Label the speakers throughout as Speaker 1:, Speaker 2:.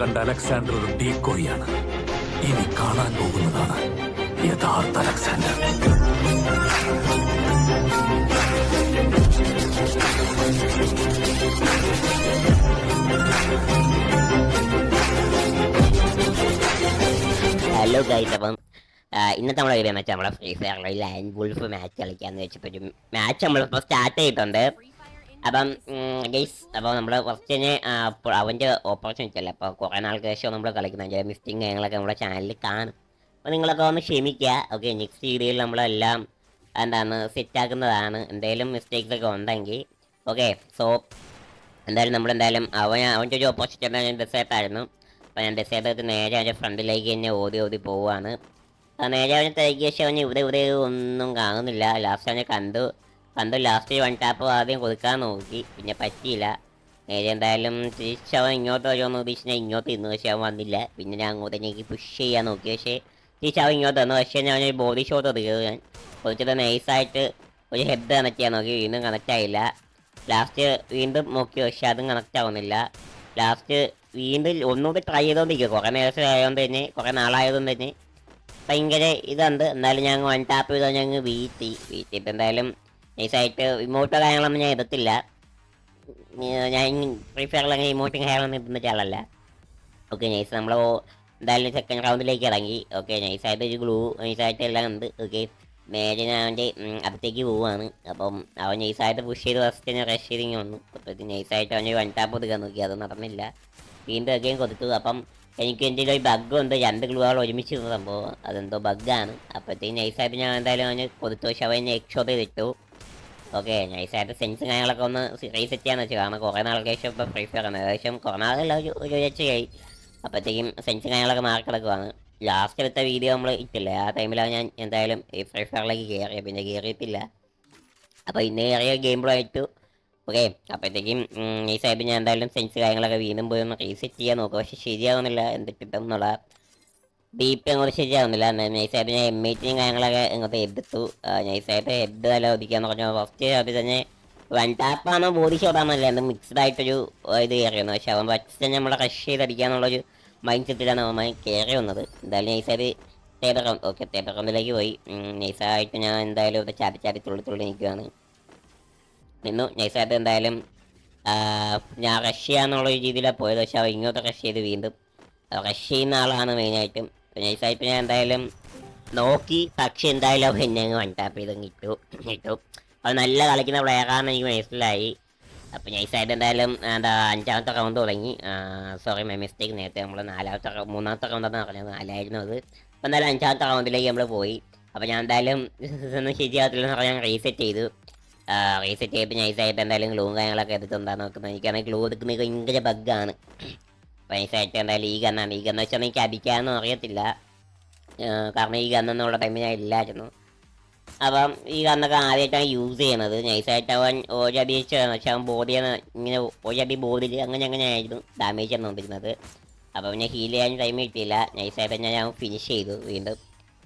Speaker 1: കണ്ട അലക്സാണ്ടർ ഒരു ഡീക്കോയാണ്. ഇനി കാണാൻ പോകുന്നതാണ് യഥാർത്ഥ അലക്സാണ്ടർ.
Speaker 2: ഹലോ ഗൈസ്, അപ്പം ഇന്നത്തെ നമ്മളെ വീഡിയോ വെച്ചാൽ നമ്മളെ ഫ്രീ ഫയറിൽ ലയൺ വുൾഫ് മാച്ച് കളിക്കാന്ന് വെച്ചപ്പോൾ ഒരു മാച്ച് നമ്മളിപ്പോൾ സ്റ്റാർട്ട് ചെയ്തിട്ടുണ്ട്. അപ്പം ഗൈസ്, അപ്പോൾ നമ്മൾ ഫസ്റ്റ് തന്നെ അവൻ്റെ ഓപ്പർച്യൂണിറ്റി അല്ല, അപ്പോൾ കുറേ നാൾക്ക് ശേഷം നമ്മൾ കളിക്കുന്ന മിസ്റ്റേക്കും കാര്യങ്ങളൊക്കെ നമ്മുടെ ചാനലിൽ കാണും. അപ്പോൾ നിങ്ങളൊക്കെ ഒന്ന് ക്ഷമിക്കുക. ഓക്കെ, നെക്സ്റ്റ് വീഡിയോയിൽ നമ്മളെല്ലാം എന്താണ് സെറ്റാക്കുന്നതാണ്. എന്തെങ്കിലും മിസ്റ്റേക്സ് ഒക്കെ ഉണ്ടെങ്കിൽ. ഓക്കെ, സോ എന്തായാലും നമ്മളെന്തായാലും അവൻ്റെ ഒരു ഓപ്പർച്യൂണിറ്റി ഞാൻ ഡെസേർട്ടായിരുന്നു. അപ്പോൾ ഞാൻ ഡെസേർട്ട് നേരെ അവൻ്റെ ഫ്രണ്ടിലേക്ക് തന്നെ ഓടി പോവുകയാണ്. നേരെ അവനെ തിരക്കിയ ശേഷം അവന് ഇവിടെ ഒന്നും കാണുന്നില്ല. ലാസ്റ്റ് അവനെ കണ്ടു ലാസ്റ്റ് വൺ ടാപ്പ് ആദ്യം കൊടുക്കാൻ നോക്കി, പിന്നെ പറ്റിയില്ല. നേരെ എന്തായാലും തിരിച്ചവൻ ഇങ്ങോട്ട് വരുമെന്ന് ഉദ്ദേശിച്ച് ഞാൻ ഇങ്ങോട്ട് ഇരുന്നു, പക്ഷേ അവൻ വന്നില്ല. പിന്നെ ഞാൻ അങ്ങോട്ടേക്ക് പുഷ് ചെയ്യാൻ നോക്കി, പക്ഷേ തിരിച്ചവൻ ഇങ്ങോട്ട് വന്നു. പക്ഷേ ഞാൻ ഒരു ബോഡി ഷോട്ട് എടുക്കുക, ഞാൻ കുറച്ചത് നൈസായിട്ട് ഒരു ഹെഡ് കണക്ട് ചെയ്യാൻ നോക്കി, വീണ്ടും കണക്റ്റ് ആയില്ല. ലാസ്റ്റ് വീണ്ടും നോക്കി, പക്ഷേ അതും കണക്റ്റ് ആവുന്നില്ല. ലാസ്റ്റ് വീണ്ടും ഒന്നുകൂടി ട്രൈ ചെയ്തുകൊണ്ടിരിക്കുക. കുറേ നേരമായതുകൊണ്ട് തന്നെ, കുറേ നാളായതുകൊണ്ട് തന്നെ ഭയങ്കര ഇതുണ്ട്. എന്തായാലും ഞാൻ വൺ ടാപ്പ് ചെയ്താൽ ഞങ്ങൾ വീട്ടിട്ട് എന്തായാലും നൈസായിട്ട് ഇമോട്ടോ കാര്യങ്ങളൊന്നും ഞാൻ എടുത്തില്ല. ഞാൻ ഫ്രീ ഫയറിൽ അങ്ങനെ ഇമോട്ടും കാര്യങ്ങളൊന്നും ഇടുന്ന ആളല്ല. ഓക്കെ, നൈസ് നമ്മൾ എന്തായാലും സെക്കൻഡ് റൗണ്ടിലേക്ക് ഇറങ്ങി. ഓക്കെ, നൈസായിട്ട് ഒരു ഗ്ലൂ നൈസായിട്ട് എല്ലാം ഉണ്ട്. ഓക്കെ, നേരെ ഞാൻ അവൻ്റെ അടുത്തേക്ക് പോവുകയാണ്. അപ്പം അവൻ നൈസായിട്ട് പുഷ് ചെയ്ത് ഫസ്റ്റ് തന്നെ റഷ് ചെയ്തിങ്ങി വന്നു. അപ്പോൾ നൈസായിട്ട് അവൻ്റെ വൺ ടാപ്പ് കൊടുക്കാൻ നോക്കി, അത് നടന്നില്ല. വീണ്ടും ഒക്കെയും കൊടുത്തു. അപ്പം എനിക്ക് എൻ്റെ ഒരു ബഗ് ഉണ്ട്, 2 ഗ്ലൂകൾ ഒരുമിച്ച് ഇരുന്ന സംഭവം, അതെന്തോ ബഗ്ഗാണ്. അപ്പോഴത്തേക്ക് നൈസായിട്ട് ഞാൻ എന്തായാലും അവന് കൊടുത്തു, പക്ഷെ അവൻ എക്സ്ഷോട്ട് ചെയ്തിട്ടു. ഓക്കെ, നൈസായിട്ട് സെൻസ് കാര്യങ്ങളൊക്കെ ഒന്ന് റീസെറ്റ് ചെയ്യാന്ന് വെച്ചു, കാരണം കുറേ നാൾക്ക് ശേഷം ഇപ്പോൾ ഫ്രീ ഫയർ ആണ്. ഏകദേശം കുറേ നാളല്ല, ഒരു ആഴ്ചയായി. അപ്പോഴത്തേക്കും സെൻസ് കാര്യങ്ങളൊക്കെ മാറി കിടക്കുവാണ്. ലാസ്റ്റ് എടുത്ത വീഡിയോ നമ്മൾ ഇട്ടില്ല, ആ ടൈമിലാണ് ഞാൻ എന്തായാലും ഈ ഫ്രീ ഫയറിലേക്ക് കയറിയത്, പിന്നെ കയറിയിട്ടില്ല. അപ്പോൾ ഇന്ന് കയറിയ ഗെയിം പ്ലേ ആയിട്ടു. ഓക്കെ, അപ്പോഴത്തേക്കും നൈസായിട്ട് ഞാൻ എന്തായാലും സെൻസ് കാര്യങ്ങളൊക്കെ വീണ്ടും പോയി ഒന്ന് റീസെറ്റ് ചെയ്യാൻ നോക്കുക, പക്ഷെ ശരിയാവുന്നില്ല. എന്ത് കിട്ടും എന്നുള്ള ഡീപ്പ് അങ്ങോട്ട് ശരിയാവുന്നില്ല. നൈസായിട്ട് ഞാൻ M18 കാര്യങ്ങളൊക്കെ ഇങ്ങോട്ട് എടുത്തു. നൈസായിട്ട് ഹെഡ് തല ഒതിക്കാന്ന് പറഞ്ഞു. ഫസ്റ്റ് അത് തന്നെ വൺ ടാപ്പാണോ ബോഡി ഷോട്ടാണല്ല, എന്ത് മിക്സ്ഡ് ആയിട്ടൊരു ഇത് കയറിയിരുന്നു. പക്ഷെ അവൻ ഫസ്റ്റ് തന്നെ നമ്മളെ റഷ് ചെയ്തടിക്കാന്നുള്ളൊരു മൈൻഡ് സെറ്റിലാണ് അവൻ കയറി വന്നത്. എന്തായാലും നൈസായിട്ട് തേർഡ് റൗണ്ട്, ഓക്കെ തേർഡ് റൗണ്ടിലേക്ക് പോയി. നൈസായിട്ട് ഞാൻ എന്തായാലും ഇവിടെ ചാടി തുള്ളി നിൽക്കുകയാണ്. നിന്നു നൈസായിട്ട് എന്തായാലും ഞാൻ റഷ് ചെയ്യാന്നുള്ള രീതിയിലാണ് പോയത്, പക്ഷെ അവൻ ഇങ്ങോട്ട് റഷ് ചെയ്ത് വീണ്ടും റഷ് ചെയ്യുന്ന ആളാണ് മെയിനായിട്ടും. നൈസായിട്ട് ഞാൻ എന്തായാലും നോക്കി, പക്ഷെ എന്തായാലും അവൻ എന്നെ അങ്ങ് വൺ ടാപ്പ് ചെയ്ത് കിട്ടു. അത് നല്ല കളിക്കുന്ന പ്ലെയറാണെന്ന് എനിക്ക് മനസ്സിലായി. അപ്പോൾ നൈസായിട്ട് എന്തായാലും 5ാമത്തെ റൗണ്ട് തുടങ്ങി. Sorry, my mistake. നേരത്തെ നമ്മൾ 3ാമത്തെ റൗണ്ടാണ് പറഞ്ഞത്, 4ആയിരുന്നു അത്. അപ്പോൾ എന്തായാലും 5ാമത്തെ റൗണ്ടിലേക്ക് നമ്മൾ പോയി. അപ്പോൾ ഞാൻ എന്തായാലും ഒന്നും ശരിയാകത്തില്ലെന്ന് പറഞ്ഞാൽ ഞാൻ റീസെറ്റ് ചെയ്തു. ചെയ്തിട്ട് നൈസായിട്ട് എന്തായാലും ഗ്ലൂ കാര്യങ്ങളൊക്കെ എടുത്തുണ്ടാകുന്ന നോക്കുന്നത്. എനിക്കാണെങ്കിൽ ഗ്ലൂ എടുക്കുന്നത് ഭയങ്കര ബഗ്ഗാണ്. നൈസായിട്ട് എന്തായാലും ഈ ഗണ്ണ് വെച്ചാൽ എനിക്ക് അടിക്കാനൊന്നും അറിയത്തില്ല, കാരണം ഈ ഗണ്ണെന്നുള്ള ടൈമിൽ ഞാൻ ഇല്ലായിരുന്നു. അപ്പം ഈ ഗണ്ണൊക്കെ ആദ്യമായിട്ടാണ് യൂസ് ചെയ്യണത്. നൈസായിട്ട് അവൻ ഒരടി വെച്ചാണ്, പക്ഷെ അവൻ ബോഡിയാണ് ഇങ്ങനെ ഒരടി ബോഡിയിൽ അങ്ങനെ ആയിരുന്നു ഡാമേജ് തന്നുകൊണ്ടിരുന്നത്. അപ്പം പിന്നെ ഹീൽ ചെയ്യാൻ ടൈം കിട്ടിയില്ല. നൈസായിട്ട് ഞാൻ ഫിനിഷ് ചെയ്തു വീണ്ടും.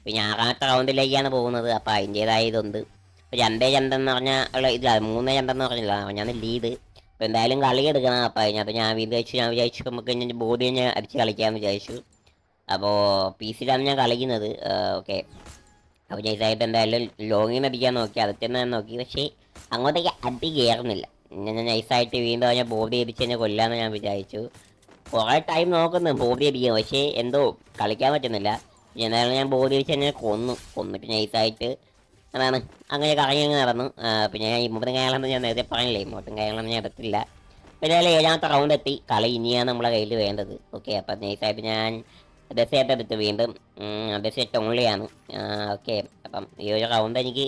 Speaker 2: പിന്നെ 6ാമത്തെ റൗണ്ടിലേക്കാണ് പോകുന്നത്. അപ്പോൾ അതിൻ്റേതായ ഇതുണ്ട്. ഇപ്പോൾ 2-2 എന്ന് പറഞ്ഞാൽ ഇതില്ല, 3-2 എന്ന് പറഞ്ഞില്ല, ഞാൻ ലീഡ്. അപ്പോൾ എന്തായാലും കളി എടുക്കണം. അപ്പോൾ അതിനകത്ത് ഞാൻ വിചാരിച്ചു നമുക്ക് ഞാൻ ബോഡി ഞാൻ അടിച്ച് കളിക്കാമെന്ന് വിചാരിച്ചു. അപ്പോൾ PC-യിലാണ് ഞാൻ കളിക്കുന്നത്. ഓക്കെ, അപ്പോൾ നൈസായിട്ട് എന്തായാലും ലോങ്ങിൽ നിന്ന് അടിക്കാൻ നോക്കി, അതൊക്കെ തന്നെ നോക്കി, പക്ഷേ അങ്ങോട്ടേക്ക് അടി കയറുന്നില്ല. ഞാൻ നൈസായിട്ട് വീണ്ടും ഞാൻ ബോഡി അടിച്ച് തന്നെ കൊല്ലാമെന്ന് ഞാൻ വിചാരിച്ചു. കുറേ ടൈം നോക്കുന്നു ബോഡി അടിക്കാൻ, പക്ഷേ എന്തോ കളിക്കാൻ പറ്റുന്നില്ല. എന്തായാലും ഞാൻ ബോഡി അടിച്ച് തന്നെ കൊന്നിട്ട് നൈസായിട്ട് അതാണ് അങ്ങനെ കറങ്ങി നടന്നു. പിന്നെ ഞാൻ ഇമോട്ടും കാര്യങ്ങളൊന്നും ഞാൻ നേരത്തെ പറഞ്ഞില്ലേ, ഇമോട്ടും കാര്യങ്ങളൊന്നും ഞാൻ എടുത്തില്ല. പിന്നെ 7ാമത്തെ റൗണ്ട് എത്തി. കളി ഇനിയാണ് നമ്മളെ കയ്യിൽ വേണ്ടത്. ഓക്കെ, അപ്പം നൈസായിട്ട് ഞാൻ ഡെസേർട്ട് എടുത്ത് വീണ്ടും ഡെസേർട്ട് ഓൺലിയാണ്. ഓക്കെ, അപ്പം ഈ ഒരു റൗണ്ട് എനിക്ക്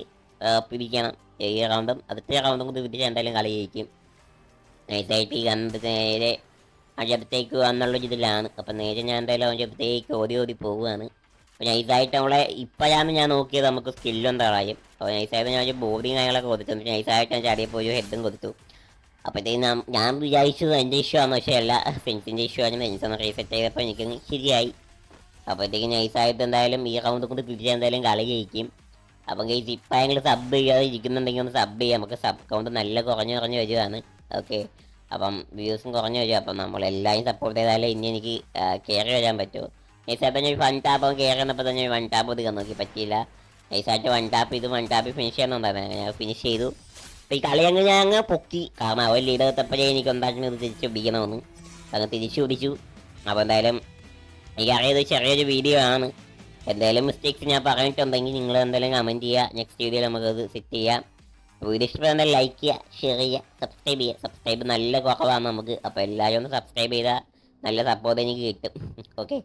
Speaker 2: പിടിക്കണം. ഈ റൗണ്ടും അടുത്ത റൗണ്ടും കൂടി പിടിച്ച് എന്തായാലും കളി ജയിക്കും. നൈസായിട്ട് ഈ കണ്ട് നേരെ അതിൻ്റെ അടുത്തേക്ക് വന്നുള്ളൊരു ഇതിലാണ്. അപ്പം നേരെ ഞാൻ എന്തായാലും അതിൻ്റെ അടുത്തേക്ക് ഓടി പോവുകയാണ്. അപ്പോൾ നൈസായിട്ട് നമ്മളെ ഇപ്പോഴാണ് ഞാൻ നോക്കിയത് നമുക്ക് സ്കില്ലുണ്ട് കളയും. അപ്പോൾ നൈസായിട്ട് ഞാൻ ഒരു ബോഡിയും കാര്യങ്ങളൊക്കെ കൊടുത്തു. നൈസായിട്ട് ഞാൻ ചാടിയപ്പോൾ ഒരു ഹെഡും കൊടുത്തു. അപ്പോഴത്തേക്കും ഞാൻ വിചാരിച്ചത് എൻ്റെ ഇഷ്യൂ ആണെന്ന്, പക്ഷേ അല്ല, ഫെൻസിൻ്റെ ഇഷ്യൂ ആണ്. ഫെൻസൊന്ന് റീസെറ്റ് ചെയ്തപ്പോൾ എനിക്ക് ശരിയായി. അപ്പോഴത്തേക്കും നൈസായിട്ട് എന്തായാലും ഈ റൗണ്ട് കൊണ്ട് പിടിച്ചാൽ എന്തായാലും കളി ജയിക്കും. അപ്പം ഗൈസ് ഇപ്പം ഞങ്ങൾ സബ് ചെയ്യാതെ ഇരിക്കുന്നുണ്ടെങ്കിൽ ഒന്ന് സബ് ചെയ്യാം. നമുക്ക് സബ് കൗണ്ട് നല്ല കുറഞ്ഞ് വരികയാണ്. ഓക്കെ, അപ്പം വ്യൂസും കുറഞ്ഞു വരും. അപ്പം നമ്മളെല്ലാവരും സപ്പോർട്ട് ചെയ്താലേ ഇനി എനിക്ക് കയറി വരാൻ പറ്റുമോ. നൈസായിട്ട് ഞാൻ വൺ ടാപ്പ് കയറി വന്നപ്പോൾ തന്നെ വൺ ടാപ്പ് ഒതുക്കാൻ നോക്കി, പറ്റിയില്ല. നൈസായിട്ട് വൺ ടാപ്പ് ഫിനിഷ് ചെയ്യണമെന്നുണ്ടായിരുന്നു, ഞാൻ ഫിനിഷ് ചെയ്തു. അപ്പോൾ ഈ കളി അങ്ങ് ഞാൻ അങ്ങ് പൊക്കി, കാരണം അവൻ ലീഡർ എത്തപ്പോഴേ എനിക്ക് ഉണ്ടാക്കുന്ന ഇത് തിരിച്ചു പിടിക്കണമെന്ന് അങ്ങ് തിരിച്ചു പിടിച്ചു. അപ്പോൾ എന്തായാലും എനിക്കറിയത് ചെറിയൊരു വീഡിയോ ആണ്. എന്തായാലും മിസ്റ്റേക്സ് ഞാൻ പറഞ്ഞിട്ടുണ്ടെങ്കിൽ നിങ്ങൾ എന്തായാലും കമൻറ്റ് ചെയ്യുക, നെക്സ്റ്റ് വീഡിയോയിൽ നമുക്കത് സെറ്റ് ചെയ്യാം. വീഡിയോ ഇഷ്ടപ്പെട്ടാൽ എന്തായാലും ലൈക്ക് ചെയ്യുക, ഷെയർ ചെയ്യുക, സബ്സ്ക്രൈബ് ചെയ്യുക. സബ്സ്ക്രൈബ് നല്ല കുറവാണ് നമുക്ക്, അപ്പോൾ എല്ലാവരും ഒന്ന് സബ്സ്ക്രൈബ് ചെയ്താൽ നല്ല സപ്പോർട്ട് എനിക്ക് കിട്ടും. ഓക്കെ,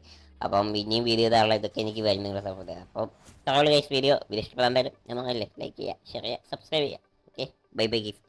Speaker 2: അപ്പം ഇനിയും വീഡിയോ ഇതാണല്ലോ, ഇതൊക്കെ എനിക്ക് വരും നിങ്ങളുടെ സപ്പോർട്ട് ചെയ്യുക. അപ്പം ഇത്രയുള്ള വീഡിയോ ഇഷ്ടപ്പെടാൻ എന്തായാലും ഞാൻ പറഞ്ഞില്ലേ, ലൈക്ക് ചെയ്യുക, ഷെയർ ചെയ്യുക, സബ്സ്ക്രൈബ് ചെയ്യുക. ഓക്കെ, ബൈ ബൈ ഗീസ്.